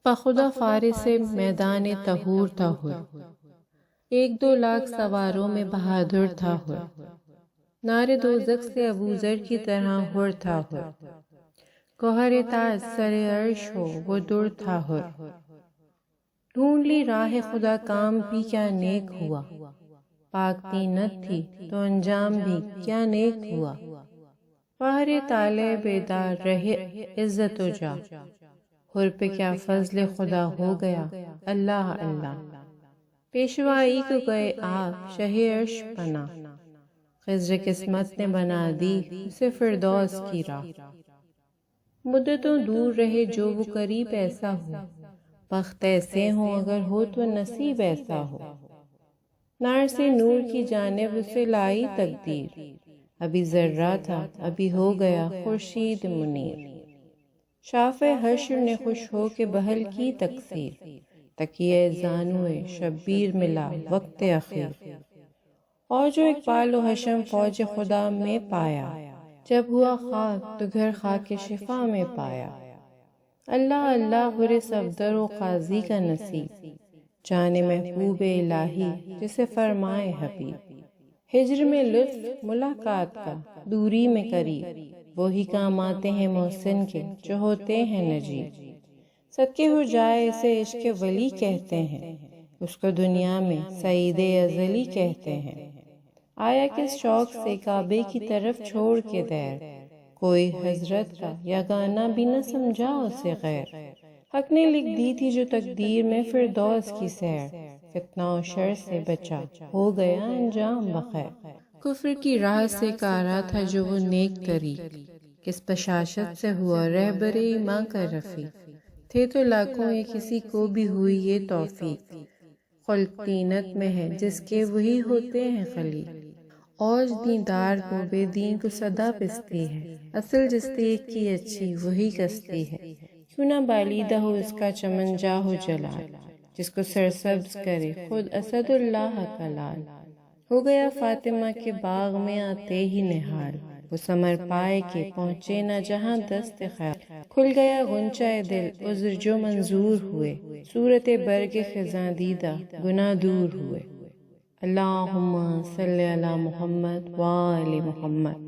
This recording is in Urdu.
بخدا فارس سے میدان تہور تھا ہر، 1-2 لاکھ سواروں میں بہادر تھا ہر، نار دوزخ سے ابو ذر کی طرح ہر تھا ہر، گوہر تاج سر عرش ہو وہ در تھا ہر، ڈھونڈ لی راہ خدا کام بھی کیا نیک ہوا، پاک طینت تھی تو انجام بھی کیا نیک ہوا، پہر طالع بیدار رہے عزت و جاہ، ہر پہ کیا فضل خدا ہو گیا اللہ اللہ، پیشوائی کو گئے آپ شہ عرش پناہ، خضر قسمت نے بنا دی اسے فردوس کی راہ، مدتوں دور رہے جو وہ قریب ایسا ہو، بخت ایسے ہوں اگر ہو تو نصیب ایسا ہو، نار سے نور کی جانب اسے لائی تقدیر، ابھی ذرہ تھا ابھی ہو گیا خورشید منیر، شاف حشر نے خوش ہو کے بہل کی تکثیر، تکیہ زانوئے شبیر ملا وقت اخیر، اور جو اقبال و حشم فوج خدا میں پایا، جب ہوا خاک تو گھر خاک شفا میں پایا، اللہ اللہ غر صفدر و قاضی کا نصیب، جان محبوب الہی جسے فرمائے حبیب، ہجر میں لطف ملاقات کا دوری میں قریب، وہی کام آتے ہیں محسن کے جو ہوتے ہیں نجیب، صدقے ہو جائے اسے عشق ولی کہتے ہیں، اس کو دنیا میں سعید ازلی کہتے ہیں، آیا کس شوق سے کعبے کی طرف چھوڑ کے دیر، کوئی حضرت کا یگانہ بھی نہ سمجھا اسے غیر، حق نے لکھ دی تھی جو تقدیر میں فردوس کی سیر، فتنہ و شر سے بچا ہو گیا انجام بخیر، کفر کی راہ سے کارا تھا جو وہ نیک طریق، کس بشاشت سے ہوا رہبر ایماں کا رفیق، تھے تو لاکھوں یہ کسی کو بھی ہوئی یہ توفیق، خلق طینت میں ہے جس کے وہی ہوتے ہیں خلیق، اوج دیندار کو بے دین کو صدا پستی ہے، اصل جس دیکھ کی اچھی وہی کستی ہے، کیوں نہ بالیدہ ہو اس کا چمن جاہ و جلال، جس کو سرسبز کرے خود اسد اللہ کا لال، ہو گیا فاطمہ کے باغ میں آتے ہی نہال، وہ ثمر پائے کے پہنچے نہ جہاں دست خیال، کھل گیا غنچہ دل عذر جو منظور ہوئے، صورت برگ خزاں دیدہ گناہ دور ہوئے، اللہم صلی علی محمد وآل محمد۔